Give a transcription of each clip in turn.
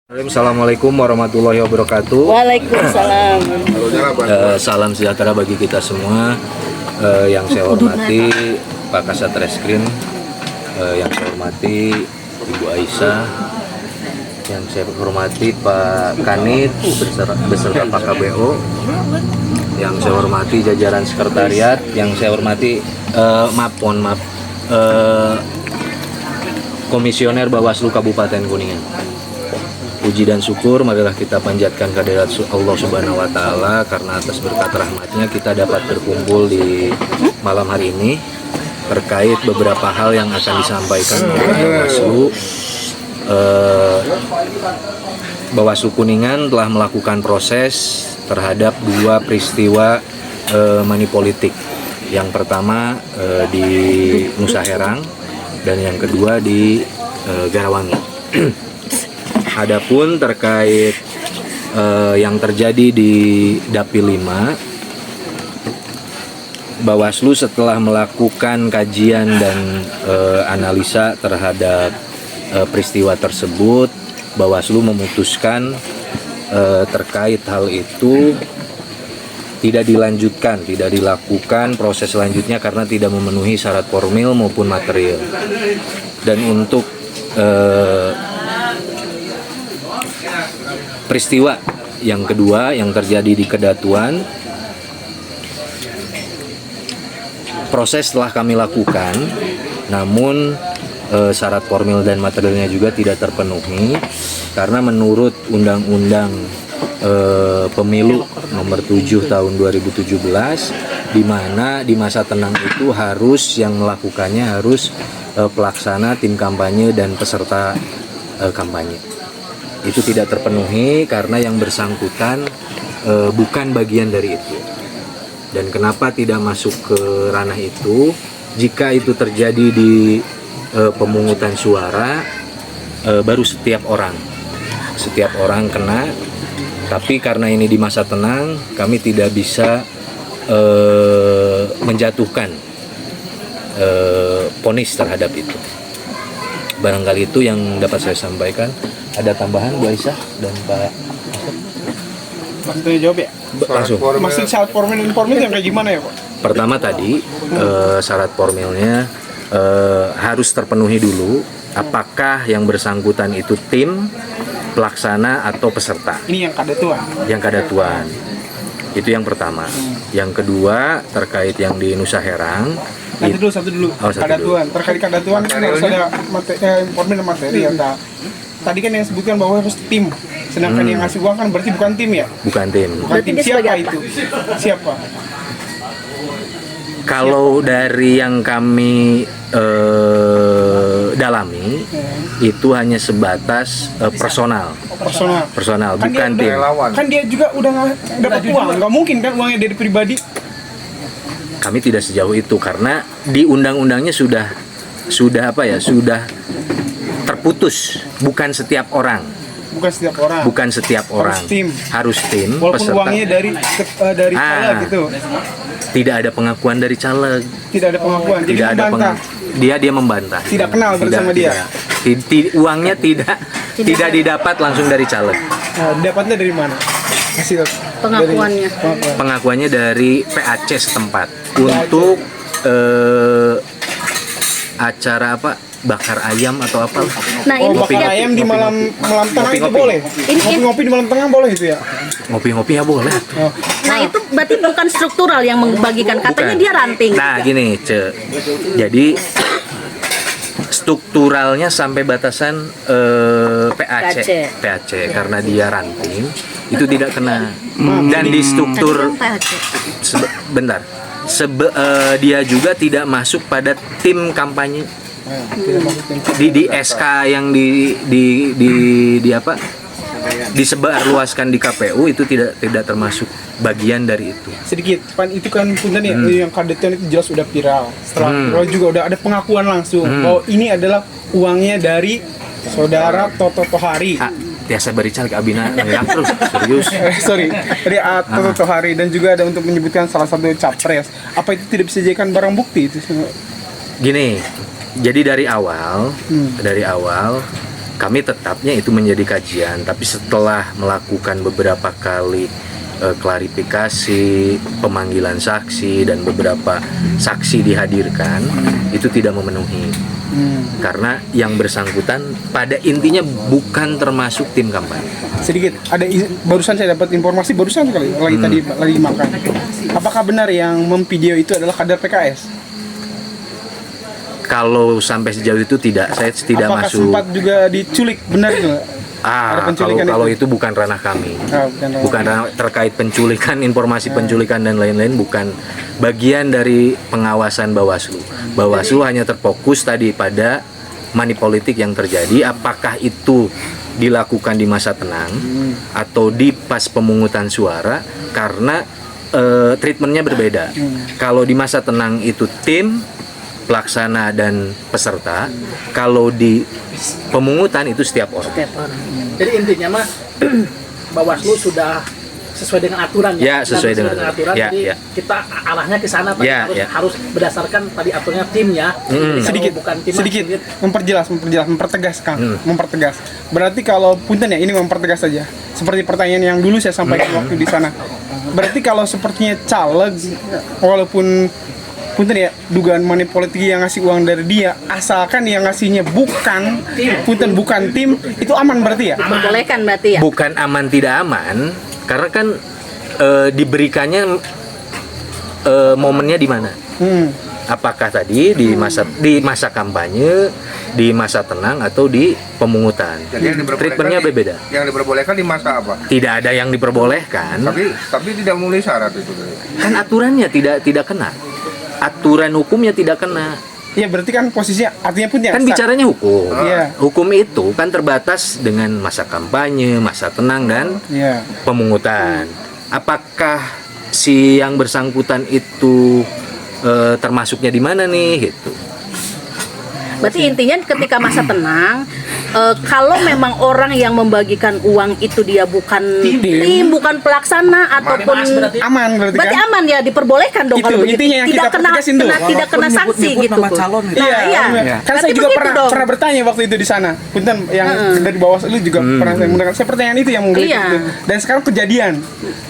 Assalamualaikum warahmatullahi wabarakatuh. Waalaikumsalam. Salam sejahtera bagi kita semua. Yang saya hormati Pak Kasat Reskrim, yang saya hormati Ibu Aisyah, yang saya hormati Pak Kanit beserta Pak KBO, yang saya hormati jajaran sekretariat, yang saya hormati Komisioner Bawaslu Kabupaten Kuningan. Puji dan syukur marilah kita panjatkan kehadirat Allah Subhanahu wa taala karena atas berkat rahmatnya kita dapat berkumpul di malam hari ini terkait beberapa hal yang akan disampaikan oleh Bawaslu. Bawaslu Kuningan telah melakukan proses terhadap dua peristiwa money politik. Yang pertama di Nusa Herang dan yang kedua di Garawangi. Adapun terkait yang terjadi di Dapil 5, Bawaslu setelah melakukan kajian dan analisa terhadap peristiwa tersebut, Bawaslu memutuskan terkait hal itu tidak dilanjutkan, tidak dilakukan proses selanjutnya karena tidak memenuhi syarat formil maupun material. Dan untuk peristiwa yang kedua yang terjadi di Kedatuan, proses telah kami lakukan, namun syarat formil dan materialnya juga tidak terpenuhi karena menurut Undang-Undang Pemilu Nomor 7 Tahun 2017, di mana di masa tenang itu harus yang melakukannya harus pelaksana tim kampanye dan peserta kampanye. Itu tidak terpenuhi karena yang bersangkutan bukan bagian dari itu. Dan kenapa tidak masuk ke ranah itu? Jika itu terjadi di pemungutan suara, baru setiap orang kena. Tapi karena ini di masa tenang, kami tidak bisa menjatuhkan vonis terhadap itu. Barangkali itu yang dapat saya sampaikan. Ada tambahan Bu Aisyah dan Pak Maksudnya jawab ya? langsung. Maksud syarat formil dan informal yang kayak gimana ya Pak? Pertama tadi syarat formilnya harus terpenuhi dulu. Apakah yang bersangkutan itu tim, pelaksana atau peserta? Ini yang kadatuan. Yang kadatuan. Itu yang pertama. Yang kedua terkait yang di Nusa Herang. Satu dulu. Oh, satu kadatuan. Terkait kadatuan kan harus ada formil dan material. Nah, tadi kan yang sebutkan bahwa harus tim. Sedangkan yang ngasih uang kan berarti bukan tim ya? Bukan tim. Bukan tim. Siapa itu? Siapa? Kalau dari yang kami dalami, itu hanya sebatas personal, Kan bukan dia tim. Kan dia juga udah dapat uang. Nggak mungkin kan uangnya dari pribadi. Kami tidak sejauh itu karena di undang-undangnya sudah terputus, bukan setiap orang. Harus tim. Walaupun peserta. uangnya dari caleg gitu. Tidak ada pengakuan dari caleg. Tidak ada pengakuan. Jadi Tidak ada membantah. dia membantah. Tidak kenal bersama dia. Uangnya tidak didapat langsung dari caleg. Nah, dapatnya dari mana? Hasil Pengakuannya. Pengakuannya dari PAC setempat untuk acara apa, bakar ayam atau apa. Nah, ini bakar ayam di malam tengah itu boleh. Ngopi-ngopi di malam tengah boleh itu ya. Ngopi-ngopi ya boleh. Nah, itu berarti bukan struktural yang membagikan, katanya Bukan. dia ranting. Nah gini, jadi strukturalnya sampai batasan PAC karena dia ranting itu tidak kena. Dan di struktur bentar, dia juga tidak masuk pada tim kampanye. Di SK yang disebarluaskan di KPU itu tidak termasuk bagian dari itu. Sedikit, pan itu kan punten ya, yang kadatuan itu jelas udah viral. Setelah viral juga udah ada pengakuan langsung bahwa ini adalah uangnya dari saudara Toto Tohari. Biasa berical ke Abina yang terus serius. Sorry, dari Toto Tohari, dan juga ada untuk menyebutkan salah satu capres. Apa itu tidak bisa dijadikan barang bukti itu? Gini, jadi dari awal kami tetapnya itu menjadi kajian, tapi setelah melakukan beberapa kali klarifikasi, pemanggilan saksi dan beberapa saksi dihadirkan, itu tidak memenuhi. Karena yang bersangkutan pada intinya bukan termasuk tim kampanye. Sedikit, barusan saya dapat informasi barusan kali lagi tadi lagi makan. Apakah benar yang memvideo itu adalah kader PKS? Kalau sampai sejauh itu tidak, saya tidak Apakah masuk. sempat juga diculik, benar itu? Ada penculikan Kalau itu bukan ranah kami. Bukan ranah terkait penculikan, informasi penculikan dan lain-lain, bukan bagian dari pengawasan Bawaslu. Bawaslu hanya terfokus tadi pada money politik yang terjadi, apakah itu dilakukan di masa tenang atau di pas pemungutan suara, karena treatmentnya berbeda. Kalau di masa tenang itu tim pelaksana dan peserta, kalau di pemungutan itu setiap orang. Jadi intinya mah Bawaslu sudah sesuai dengan aturan Ya, sesuai dengan aturan. ya, Jadi ya. kita arahnya ke sana tadi harus berdasarkan tadi aturannya tim ya. Jadi Sedikit, kalau bukan tim sedikit mempertegas Kang, mempertegas. Berarti kalau punten ya, ini mempertegas saja. Seperti pertanyaan yang dulu saya sampaikan waktu di sana. Berarti kalau sepertinya caleg, walaupun punten ya, dugaan money politik yang ngasih uang dari dia, asalkan yang ngasihnya bukan tim, itu aman berarti ya? Diperbolehkan berarti ya? Bukan aman tidak aman, karena kan diberikannya momennya di mana? Apakah tadi di masa kampanye, di masa tenang, atau di pemungutan? Jadi yang diperbolehkan Treatmentnya berbeda. Yang diperbolehkan di masa apa? Tidak ada yang diperbolehkan. Tapi tidak memenuhi syarat itu. Kan aturannya tidak kena. Aturan hukumnya tidak kena. Ya berarti kan posisinya artinya pun ya. Kan bicaranya hukum. Iya. Hukum itu kan terbatas dengan masa kampanye, masa tenang, dan pemungutan. Apakah si yang bersangkutan itu termasuknya di mana nih gitu? Berarti intinya ketika masa tenang, kalau memang orang yang membagikan uang itu dia bukan tim, bukan pelaksana ataupun aman berarti berarti kan? aman ya, diperbolehkan dong Itu kalau begitu. intinya yang Tidak kita pertegasin tuh. tidak kena sanksi gitu. Iya. Kan saya Berarti juga begitu dong. pernah bertanya waktu itu di sana. Punten yang dari Bawaslu juga pernah saya menggunakan. Saya pertanyaan itu yang menggelitik Iya. itu. Dan sekarang kejadian.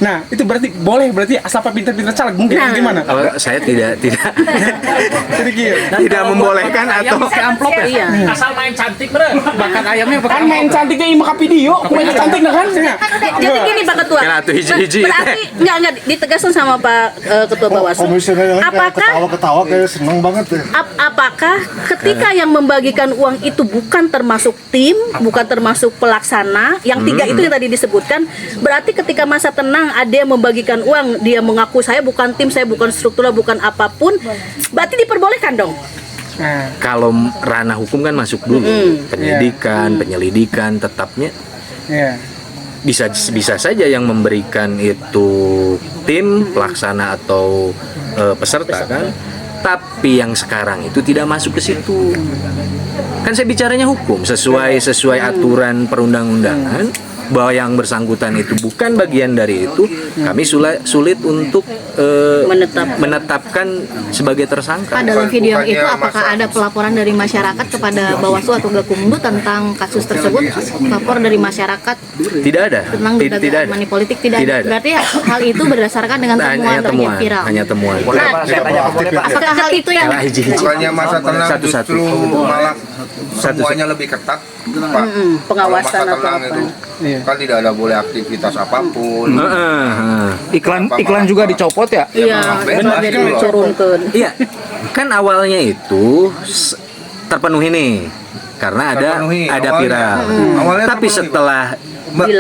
Nah, itu berarti boleh berarti asal pintar-pintar caleg mungkin gimana? Kalau saya tidak Sedikit. tidak membolehkan atau amplop ya. Iya. Asal main cantik bener. Makan ayamnya Kan main cantiknya imah video, main cantik nah kan? Jadi gini Pak Ketua. Kena tuh hiji-hiji. Berarti enggak ditegaskan sama Pak Ketua Bawaslu. Komisioner Apakah ketawa-ketawa kayak seneng banget ya. apakah ketika yang membagikan uang itu bukan termasuk tim, bukan termasuk pelaksana, yang tiga itu yang tadi disebutkan, berarti ketika masa tenang ada yang membagikan uang, dia mengaku saya bukan tim, saya bukan struktural, bukan apapun, berarti diperbolehkan dong. Nah, kalau ranah hukum kan masuk dulu, penyidikan, penyelidikan, tetapnya iya. bisa saja yang memberikan itu tim pelaksana atau peserta kan, tapi yang sekarang itu tidak masuk ke situ. Kan saya bicaranya hukum sesuai aturan perundang-undangan, bahwa yang bersangkutan itu bukan bagian dari itu, kami sulit untuk menetapkan sebagai tersangka. Pak, dalam video Bukannya itu apakah masa- ada pelaporan dari masyarakat kepada Bawaslu atau Gakumdu tentang kasus tersebut? Lapor dari masyarakat Tidak ada. tentang Tidak ada. money politik tidak ada. Berarti hal itu berdasarkan dengan temuan yang viral. Hanya temuan. Apakah hal itu yang Kalah hiji-hiji. Bukannya masa tenang Satu-satu. justru malah semuanya lebih ketat, Pak. Pengawasan Kalau masa atau tenang apa. itu kan tidak ada boleh aktivitas apapun. Iklan juga dicopot ya? Iya, bebas jadi gitu loh. diturunkan. Iya, kan awalnya itu terpenuhi nih, karena ada Terpenuhi, awalnya. viral. Awalnya Tapi terpenuhi,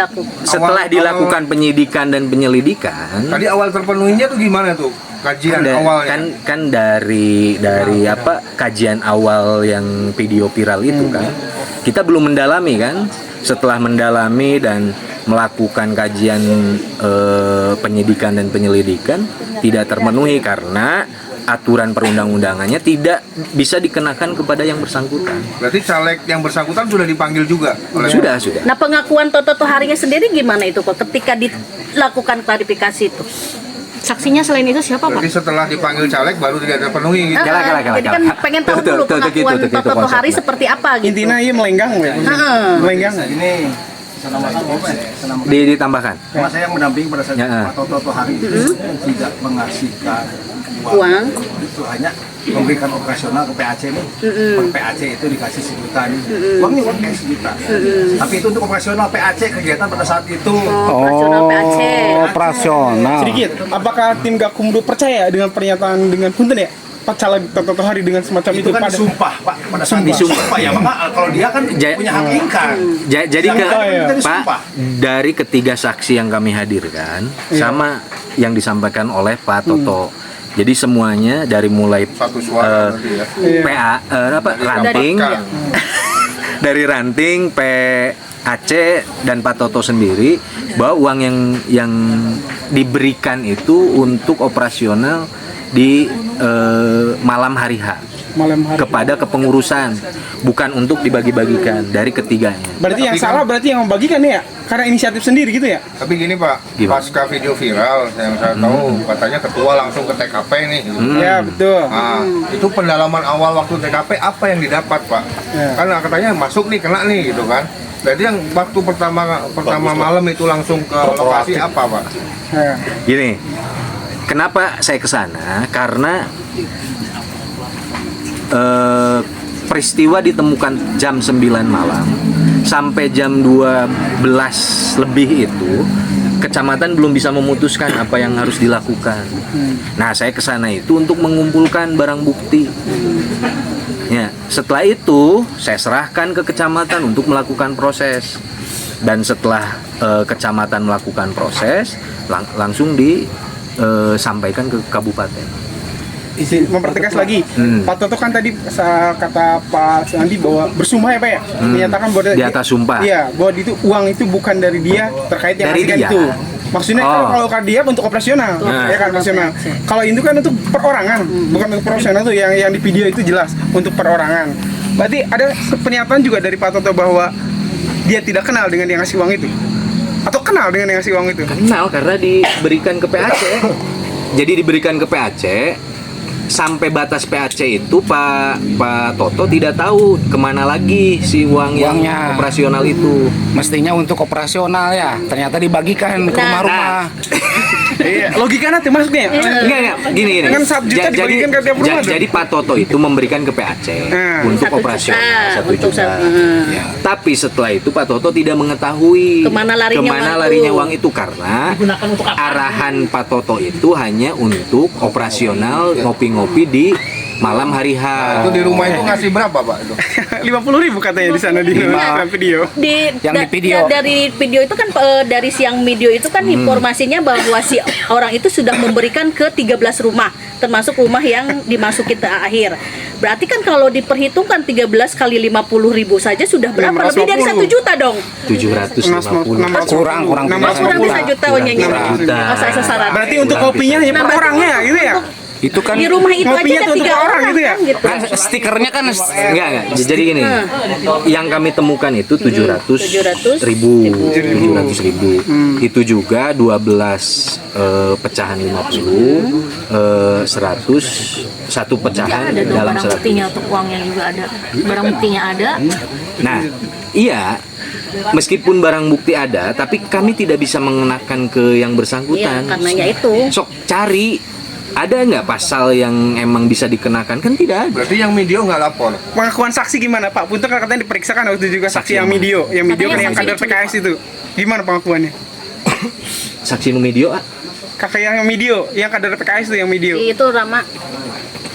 setelah dilakukan penyidikan dan penyelidikan, Tadi awal terpenuhinya tuh gimana tuh? Kajian awalnya. kan dari apa kajian awal yang video viral itu kan, kita belum mendalami kan. Setelah mendalami dan melakukan kajian penyidikan dan penyelidikan, tidak terpenuhi karena aturan perundang-undangannya tidak bisa dikenakan kepada yang bersangkutan. Berarti caleg yang bersangkutan sudah dipanggil juga oleh Sudah. Nah, pengakuan Toto Harinya sendiri gimana itu kok ketika dilakukan klarifikasi itu? Saksinya selain itu siapa, Pak? Berarti setelah dipanggil caleg baru tidak terpenuhi gitu. Jadi kan pengen tahu dulu pengakuan Toto Tohari seperti apa gitu. Intinya iya melenggang ya. Melenggang. Ini ditambahkan. Mas saya yang mendampingi pada saat Ya. Pak Toto Tohari itu tidak mengasihkan Uang. itu hanya memberikan operasional ke PAC nih. Per PAC itu dikasih 1 juta nih. Uangnya uang kayak 1 juta. Tapi itu untuk operasional PAC kegiatan pada saat itu. Operasional PAC. Operasional. Sedikit, apakah tim Gakumdu percaya dengan pernyataan dengan punten ya? Pak Caleg Toto Tohari dengan semacam itu, Itu kan pada disumpah, Pak. Pada saat disumpah ya, maka kalau dia kan punya hak ingkar. Jadi Yang tahu ya. Pak, dari ketiga saksi yang kami hadirkan sama yang disampaikan oleh Pak Toto. Jadi semuanya dari mulai Satu suara berarti ya. PA ranting dari ranting PAC dan Pak Toto sendiri bahwa uang yang diberikan itu untuk operasional di malam hari H malam hari. kepada kepengurusan, bukan untuk dibagi-bagikan dari ketiganya. Berarti yang salah berarti yang membagikan ya? Karena inisiatif sendiri gitu ya? Tapi gini Pak, Gimana? pasca video viral yang saya tahu katanya ketua langsung ke TKP nih. Gitu. Ya betul. Nah, itu pendalaman awal waktu TKP apa yang didapat Pak? Ya. Karena katanya masuk nih kena nih gitu kan. Jadi yang waktu pertama malam itu langsung ke lokasi apa Pak? Ya. Gini, kenapa saya ke sana? Karena peristiwa ditemukan jam 9 malam sampai jam 12 lebih itu kecamatan belum bisa memutuskan apa yang harus dilakukan. Nah, saya ke sana itu untuk mengumpulkan barang bukti. Ya, setelah itu saya serahkan ke kecamatan untuk melakukan proses. Dan setelah kecamatan melakukan proses, langsung disampaikan ke kabupaten. Izin mempertegas lagi, Pak Toto kan tadi kata Pak Sandi bahwa bersumpah ya Pak ya, menyatakan bahwa Di atas sumpah. Iya, bahwa itu uang itu bukan dari dia terkait yang Dari ngasihkan dia. itu. Maksudnya kalau dia untuk operasional, Nah. ya kan operasional. Kalau itu kan untuk perorangan, bukan untuk profesional tuh yang di video itu jelas untuk perorangan. Berarti ada pernyataan juga dari Pak Toto bahwa dia tidak kenal dengan yang ngasih uang itu, atau kenal dengan yang ngasih uang itu? Kenal karena diberikan ke PAC. Jadi diberikan ke PAC. Sampai batas PAC itu Pak Toto tidak tahu kemana lagi si uang yang Uangnya. operasional itu. Mestinya untuk operasional ya. Ternyata dibagikan ke rumah-rumah. Iya, logikanya tuh masuknya. Enggak, gini. Kan 1 juta dibagikan ke tiap rumah tuh. Jadi Pak Toto itu memberikan ke PAC untuk 1 operasional juta, 1 untuk juta. satu. Tapi setelah itu Pak Toto tidak mengetahui Kemana larinya uang itu karena Digunakan untuk apa? arahan Pak Toto itu hanya untuk operasional ngopi-ngopi di malam hari H. Itu di rumah itu ngasih berapa Pak itu? 50.000 katanya di sana di dalam video. Yang di video. Dari video itu kan dari siang video itu kan informasinya bahwa si orang itu sudah memberikan ke 13 rumah termasuk rumah yang dimasuki terakhir. Berarti kan kalau diperhitungkan 13 kali 50.000 saja sudah berapa? Lebih dari 1 juta dong. 750. Kurang Kurang bisa juta uangnya. Juta. Oh, saya sasaran. Berarti untuk kopinya hanya per orangnya gitu ya? Itu kan Di rumah itu aja Ngopinya ada tuh untuk 3 orang orang gitu ya? kan gitu. kan stikernya kan Enggak. Jadi gini, yang kami temukan itu 700 ribu. Itu juga 12 pecahan 50, 100, satu pecahan Ada dong dalam barang 100. buktinya untuk uangnya juga ada. Barang buktinya ada. Nah, iya. Meskipun barang bukti ada, tapi kami tidak bisa mengenakan ke yang Iya, bersangkutan. karenanya itu. Sok cari, ada nggak pasal yang emang bisa dikenakan? Kan tidak ada. Berarti yang video nggak lapor. Pengakuan saksi gimana Pak? Punten kan katanya diperiksa kan waktu juga saksi yang Saksi video, yang video kan Katanya yang saksi kader itu PKS itu. Gimana pengakuannya? Saksi nu video, Kakak yang video, yang kader PKS itu yang video. Itu Rama.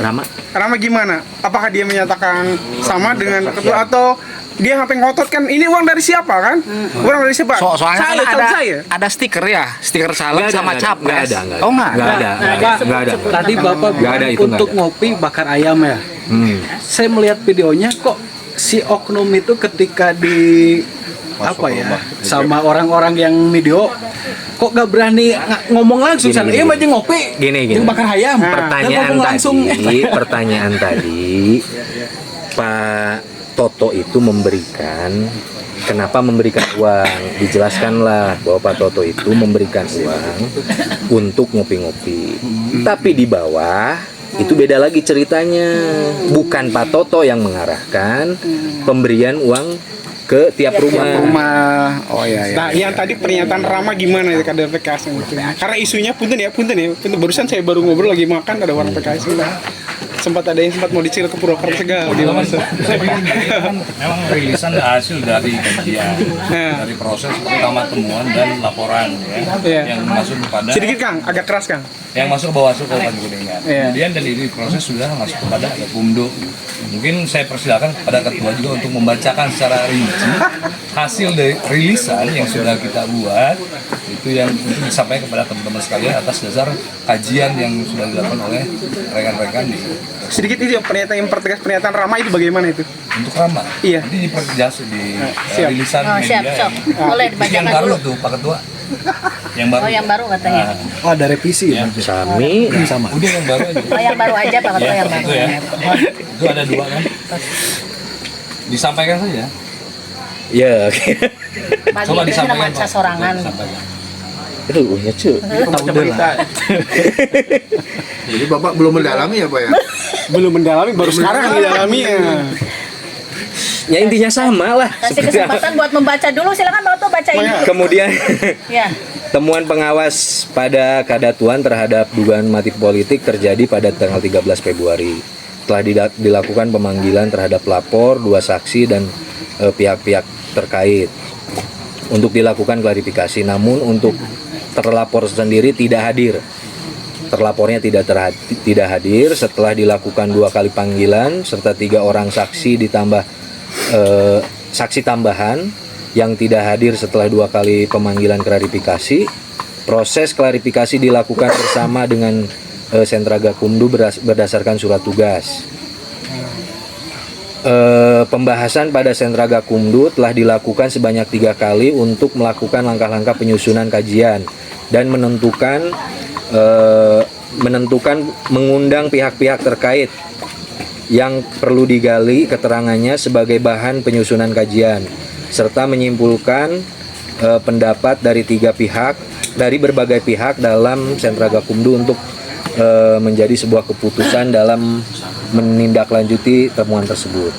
Rama. Rama gimana? Apakah dia menyatakan sama dengan ketua atau dia sampai ngotot kan ini uang dari siapa kan? Uang dari siapa? soalnya saya, kan tahu ada saya. ada stiker ya, stiker caleg sama capres. Nggak ada. Oh nggak ada. Nggak ada. Tadi Bapak Nggak ada, bilang itu untuk nggak ngopi bakar ayam ya. Saya melihat videonya kok si oknum itu ketika di apa ya sama orang-orang yang video kok gak berani ngomong langsung Gini, sana. gini, Iya aja ngopi. Gini. Ini bakar ayam. Pertanyaan ngomong langsung. pertanyaan tadi, Pak Toto itu memberikan kenapa memberikan uang? Dijelaskanlah bahwa Pak Toto itu memberikan uang untuk ngopi-ngopi. Tapi di bawah itu beda lagi ceritanya. Bukan Pak Toto yang mengarahkan pemberian uang ke tiap rumah. Oh iya. Nah, yang tadi pernyataan Rama gimana ya kader PKS itu? Karena isunya punten ya. Barusan saya baru ngobrol lagi makan ada orang PKS itu. Sempat ada yang sempat mau dicil ke Purwokerto segala di Memang rilisan hasil dari kajian, dari proses pertama temuan dan laporan yang masuk kepada sedikit Kang, agak keras Kang. yang masuk ke Bawaslu Kabupaten Kuningan. Kemudian dari proses sudah masuk kepada Gakumdu. Mungkin saya persilakan kepada ketua juga untuk membacakan secara rinci hasil dari rilisan yang sudah kita buat, itu yang untuk disampaikan kepada teman-teman sekalian atas dasar kajian yang sudah dilakukan oleh rekan-rekan di Sedikit itu yang pertegas pernyataan Rama itu bagaimana itu? untuk Rama. Iya. Nanti diperjelas di rilisan Oh, media. siap. Boleh Yang dibacakan baru dulu. tuh Pak Ketua. Yang baru. Oh, yang baru katanya. Oh, ada revisi ya. Sami Sama. Udah yang baru aja. Oh, yang baru aja Pak Ketua, yang baru. Itu ya. Itu ada 2 kan. Disampaikan saja. ya oke. Pagi Coba itu disampaikan. kita sorangan. Disampaikan. Itu punya cu. Jadi Bapak belum mendalami ya Pak ya? Belum mendalami, baru sekarang didalami ya. Ya intinya sama lah. Kasih Seperti apa. kesempatan buat membaca dulu, silakan Pak Ketua bacain. Kemudian Ya. temuan pengawas pada Kadatuan terhadap dugaan motif politik terjadi pada tanggal 13 Februari. Telah dilakukan pemanggilan terhadap pelapor, 2 saksi dan pihak-pihak terkait untuk dilakukan klarifikasi. Namun untuk terlapor sendiri tidak hadir. Terlapornya tidak hadir setelah dilakukan 2 kali panggilan serta 3 orang saksi ditambah saksi tambahan yang tidak hadir setelah 2 kali pemanggilan klarifikasi. Proses klarifikasi dilakukan bersama dengan Sentra Gakumdu berdasarkan surat tugas. Pembahasan pada Sentra Gakumdu telah dilakukan sebanyak 3 kali untuk melakukan langkah-langkah penyusunan kajian dan menentukan mengundang pihak-pihak terkait yang perlu digali keterangannya sebagai bahan penyusunan kajian serta menyimpulkan pendapat dari 3 pihak dari berbagai pihak dalam Sentra Gakumdu untuk menjadi sebuah keputusan dalam menindaklanjuti temuan tersebut.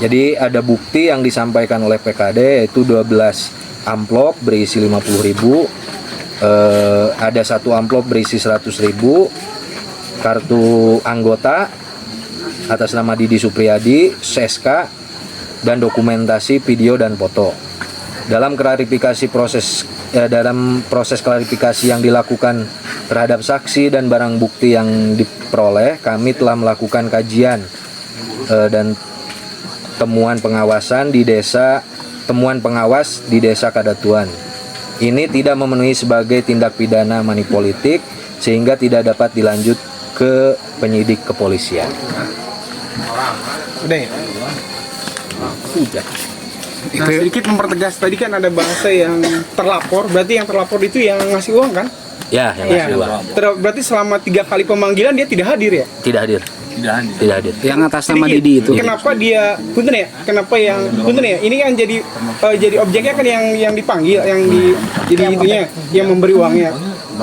Jadi ada bukti yang disampaikan oleh PKD yaitu 12 amplop berisi 50.000, ada 1 amplop berisi 100.000, kartu anggota atas nama Didi Supriyadi, SK, dan dokumentasi video dan foto. Dalam proses klarifikasi yang dilakukan terhadap saksi dan barang bukti yang diperoleh, kami telah melakukan kajian dan temuan pengawas di desa Kadatuan. Ini tidak memenuhi sebagai tindak pidana manipolitik sehingga tidak dapat dilanjut ke penyidik kepolisian. Udah ya? Udah. Nah, sedikit mempertegas tadi kan ada bahasa yang terlapor, berarti yang terlapor itu yang ngasih uang kan? Ya, yang ngasih uang. Berarti selama 3 kali pemanggilan dia tidak hadir ya? Tidak hadir. Tidak hadir. Yang atas nama Sedikit. Didi itu. Kenapa dia punten ya? Kenapa yang punten ya? Ini kan jadi objeknya kan yang dipanggil, yang jadi itunya yang memberi uangnya.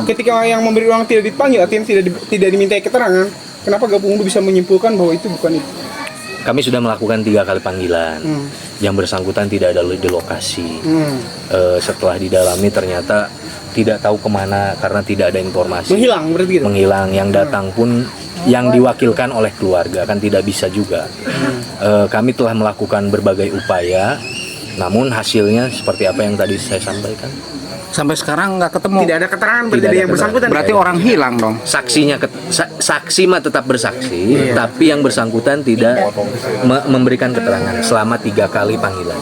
Ketika yang memberi uang tidak dipanggil, artinya tidak dimintai keterangan, kenapa Gakumdu bisa menyimpulkan bahwa itu bukan itu? Kami sudah melakukan 3 kali panggilan. Yang bersangkutan tidak ada di lokasi. Setelah didalami ternyata tidak tahu kemana karena tidak ada informasi. Menghilang berarti gitu? Menghilang. Yang datang pun yang diwakilkan oleh keluarga kan tidak bisa juga. Kami telah melakukan berbagai upaya, namun hasilnya seperti apa yang tadi saya sampaikan. Sampai sekarang nggak ketemu. Tidak ada keterangan berarti Tidak ada dari yang bersangkutan. Berarti orang hilang dong. Saksinya saksi mah tetap bersaksi, tapi yang bersangkutan tidak memberikan keterangan selama 3 kali panggilan.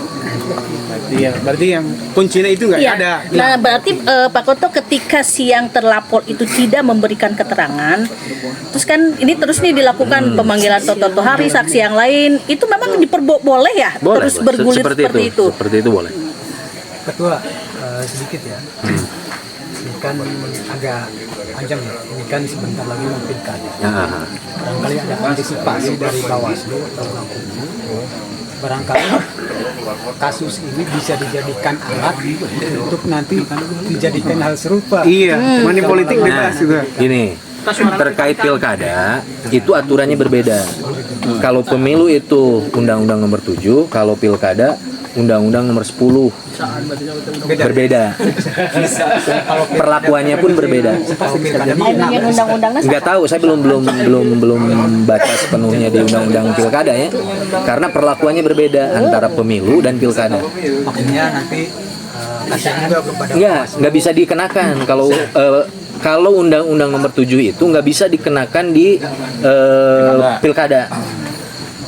Iya, berarti yang kuncinya itu nggak Iya. ada. Nah, berarti Pak Koto ketika si yang terlapor itu tidak memberikan keterangan, terus kan ini terus nih dilakukan pemanggilan Toto Hari, saksi yang lain, itu memang boleh ya? Boleh, terus boleh. bergulir seperti itu. Seperti itu boleh. Ketua, sedikit ya. Ini kan agak panjang ya. Ini kan sebentar lagi mau pilkada. Barangkali ada antisipasi dari Bawaslu atau Gakumdu. Barangkali kasus ini bisa dijadikan alat untuk nanti dijadikan hal serupa. Iya, money politik bebas juga. Ini terkait pilkada itu aturannya berbeda. Kalau pemilu itu Undang-Undang Nomor 7, kalau pilkada Undang-Undang Nomor 10 berbeda. Perlakuannya pun berbeda. Yang undang-undangnya Nggak tahu, saya belum baca sepenuhnya di Undang-Undang Pilkada ya. Karena perlakuannya berbeda antara pemilu dan pilkada. Maksudnya nanti kasih juga kepada Iya, nggak bisa dikenakan kalau Undang-Undang Nomor 7 itu nggak bisa dikenakan di pilkada.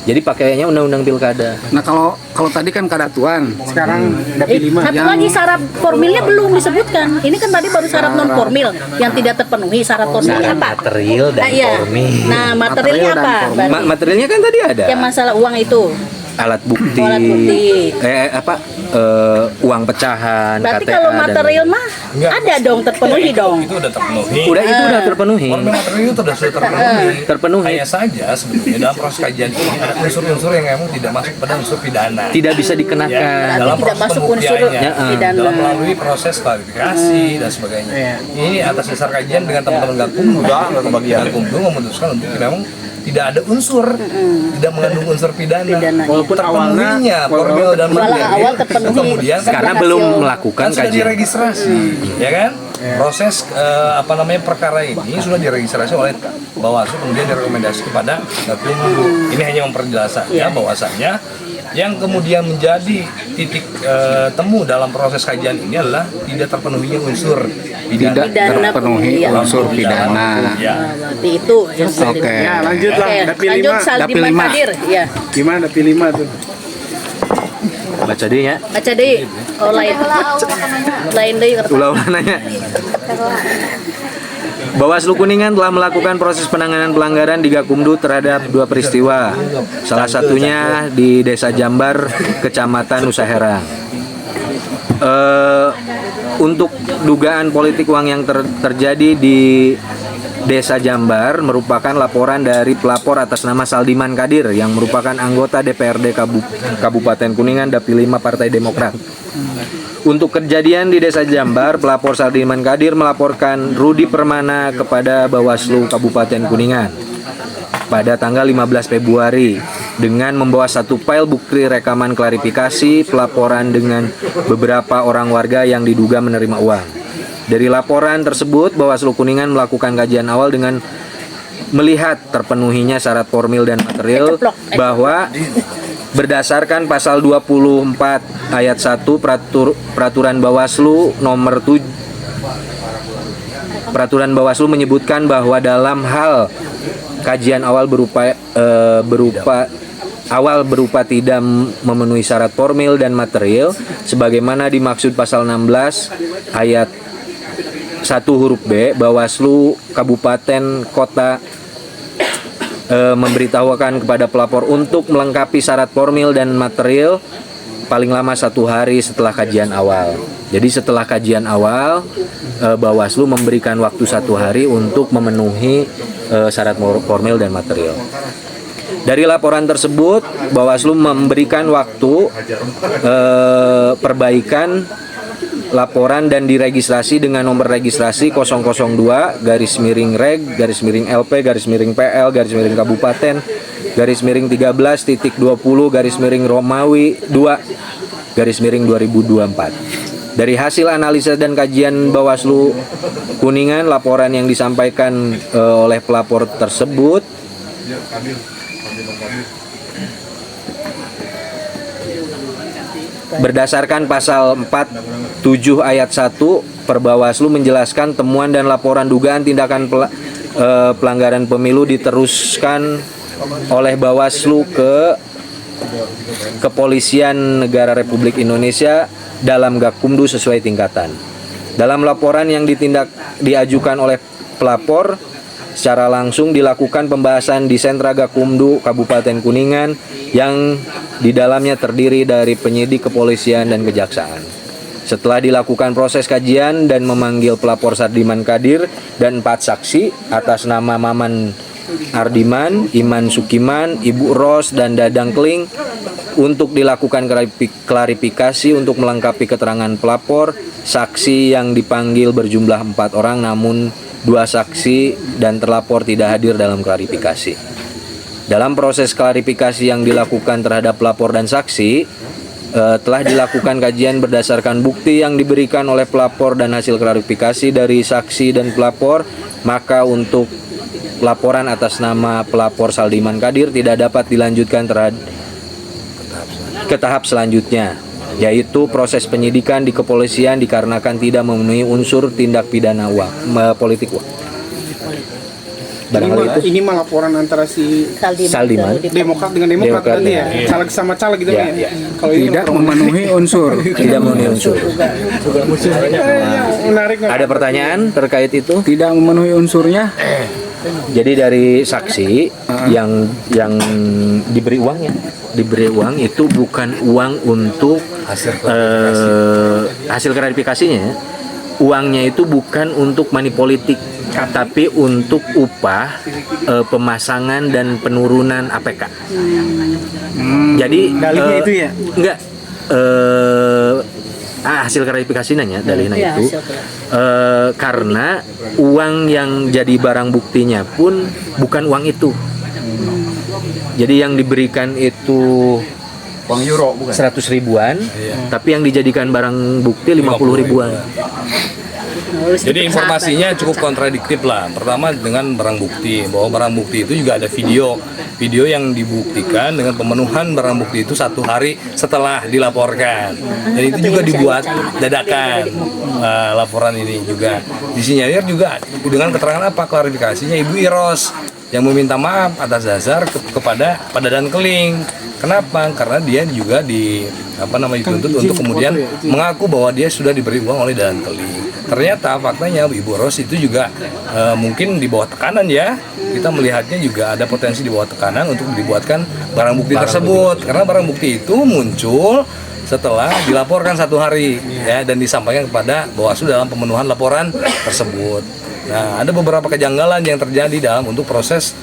Jadi pakainya Undang-Undang Pilkada. Nah kalau tadi kan kadatuan. Sekarang dapil 5 satu lagi syarat formilnya belum disebutkan. Ini kan tadi baru syarat non formil yang tidak terpenuhi. Syarat formilnya apa? Material dan formil. Nah, materialnya apa? Berarti Materialnya kan tadi ada. yang masalah uang itu. Alat bukti. Alat bukti. Uang pecahan, Berarti KTA kalau dan material mah ada dong, terpenuhi dong. Itu udah terpenuhi. itu udah terpenuhi. Formil material itu sudah terpenuhi. Terpenuhi. Hanya saja sebenarnya dalam proses kajian ini ada unsur-unsur yang memang tidak masuk pada unsur pidana. Tidak bisa dikenakan. Ya, dalam tidak proses masuk unsur pembuktiannya, pidana. dalam melalui proses klarifikasi dan sebagainya. Ini atas dasar kajian dengan teman-teman Gakumdu memutuskan untuk memang tidak ada unsur, tidak mengandung unsur pidana. Walaupun awalnya formil dan material. Awal terpenuhi. Kemudian kan Karena belum melakukan kan sudah kajian. diregistrasi, ya kan? Proses perkara ini sudah diregistrasi oleh Bawaslu, kemudian direkomendasi kepada Gakumdu. Ini hanya memperjelas saja bahwasannya yang kemudian menjadi titik temu dalam proses kajian ini adalah tidak terpenuhinya unsur pidana. Terpenuhi unsur pidana. Ya. Berarti itu yang Oke. Ya, lanjutlah Oke, dapil 5. lanjut Saldiman Dapil 5. Kadir. Ya. Gimana dapil 5 tuh? Baca deh ya. Baca deh. Oh, lain. Lain deh. Ulah-ulah nanya. Bawaslu Kuningan telah melakukan proses penanganan pelanggaran di Gakumdu terhadap 2 peristiwa. Salah satunya di Desa Jambar, Kecamatan Nusa Herang. Untuk dugaan politik uang yang terjadi di Desa Jambar merupakan laporan dari pelapor atas nama Saldiman Kadir yang merupakan anggota DPRD Kabupaten Kuningan Dapil 5 Partai Demokrat. Untuk kejadian di Desa Jambar, pelapor Saldiman Kadir melaporkan Rudi Permana kepada Bawaslu Kabupaten Kuningan pada tanggal 15 Februari dengan membawa 1 file bukti rekaman klarifikasi pelaporan dengan beberapa orang warga yang diduga menerima uang. Dari laporan tersebut, Bawaslu Kuningan melakukan kajian awal dengan melihat terpenuhinya syarat formil dan material bahwa berdasarkan pasal 24 ayat 1 peraturan Bawaslu nomor 7 peraturan Bawaslu menyebutkan bahwa dalam hal kajian awal berupa tidak memenuhi syarat formil dan material sebagaimana dimaksud pasal 16 ayat 1 huruf B, Bawaslu Kabupaten Kota memberitahukan kepada pelapor untuk melengkapi syarat formil dan material paling lama 1 hari setelah kajian awal. Jadi setelah kajian awal, Bawaslu memberikan waktu 1 hari untuk memenuhi syarat formil dan material. Dari laporan tersebut, Bawaslu memberikan waktu perbaikan laporan dan diregistrasi dengan nomor registrasi 002-reg-LP-PL Kabupaten-13-13-Romawi 2-2024. Dari hasil analisa dan kajian Bawaslu Kuningan, laporan yang disampaikan oleh pelapor tersebut berdasarkan pasal 47 ayat 1 Perbawaslu menjelaskan temuan dan laporan dugaan tindakan pelanggaran pemilu diteruskan oleh Bawaslu ke Kepolisian Negara Republik Indonesia dalam Gakumdu sesuai tingkatan. Dalam laporan yang diajukan oleh pelapor, secara langsung dilakukan pembahasan di Sentra Gakumdu Kabupaten Kuningan yang di dalamnya terdiri dari penyidik kepolisian dan kejaksaan. Setelah dilakukan proses kajian dan memanggil pelapor Saldiman Kadir dan 4 saksi atas nama Maman Ardiman, Iman Sukiman, Ibu Ros, dan Dadang Kling untuk dilakukan klarifikasi untuk melengkapi keterangan pelapor. Saksi yang dipanggil berjumlah 4 orang, namun 2 saksi dan terlapor tidak hadir dalam klarifikasi. Dalam proses klarifikasi yang dilakukan terhadap pelapor dan saksi, telah dilakukan kajian berdasarkan bukti yang diberikan oleh pelapor dan hasil klarifikasi dari saksi dan pelapor, maka untuk laporan atas nama pelapor Saldiman Kadir tidak dapat dilanjutkan ke tahap selanjutnya, yaitu proses penyidikan di kepolisian dikarenakan tidak memenuhi unsur tindak pidana politik uang. Ini mah laporan antara si Saldiman, Demokrat dengan Demokrat berarti ya, caleg sama caleg gitu ya. Kalau ini Tidak memenuhi unsur. tidak memenuhi unsur. menarik. Ada pertanyaan terkait itu? Tidak memenuhi unsurnya. Jadi dari saksi yang diberi uangnya, diberi uang itu bukan uang untuk hasil klarifikasinya. Uangnya itu bukan untuk money politik, tapi untuk upah pemasangan dan penurunan APK. Jadi dalihnya itu ya? Enggak. Hasil klarifikasi nanya dalihnya Ya, itu karena uang yang jadi barang buktinya pun bukan uang itu. Jadi yang diberikan itu Uang euro bukan? 100 ribuan, tapi yang dijadikan barang bukti 50 ribuan. Jadi informasinya cukup kontradiktif lah. Pertama dengan barang bukti, bahwa barang bukti itu juga ada video yang dibuktikan dengan pemenuhan barang bukti itu 1 hari setelah dilaporkan. Dan itu juga dibuat dadakan laporan ini juga. Disinyalir juga dengan keterangan apa klarifikasinya Ibu Iros yang meminta maaf atas dasar kepada Dadan Keling. Kenapa? Karena dia juga dituntut untuk kemudian mengaku bahwa dia sudah diberi uang oleh Dadan Keling. Ternyata faktanya Ibu Ros itu juga mungkin di bawah tekanan ya. Kita melihatnya juga ada potensi di bawah tekanan untuk dibuatkan barang bukti tersebut. Karena barang bukti itu muncul setelah dilaporkan 1 hari ya, dan disampaikan kepada Bawaslu dalam pemenuhan laporan tersebut. Nah, ada beberapa kejanggalan yang terjadi dalam untuk proses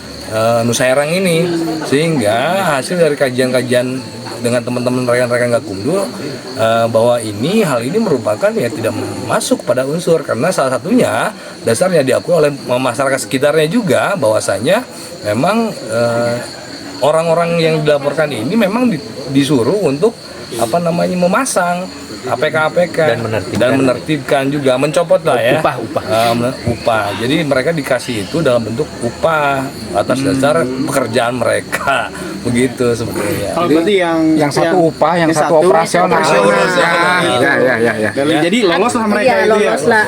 Nusa Herang ini, sehingga hasil dari kajian-kajian dengan teman-teman rekan-rekan Gakumdu bahwa hal ini merupakan ya tidak masuk pada unsur, karena salah satunya dasarnya diakui oleh masyarakat sekitarnya juga bahwasanya memang orang-orang yang dilaporkan ini memang disuruh untuk memasang APK dan menertibkan juga, mencopot lah ya upah. Jadi mereka dikasih itu dalam bentuk upah atas dasar pekerjaan mereka, begitu sebetulnya. Kalau berarti yang satu upah, yang satu operasional. Jadi lolos lah mereka itu ya. Lolos lah.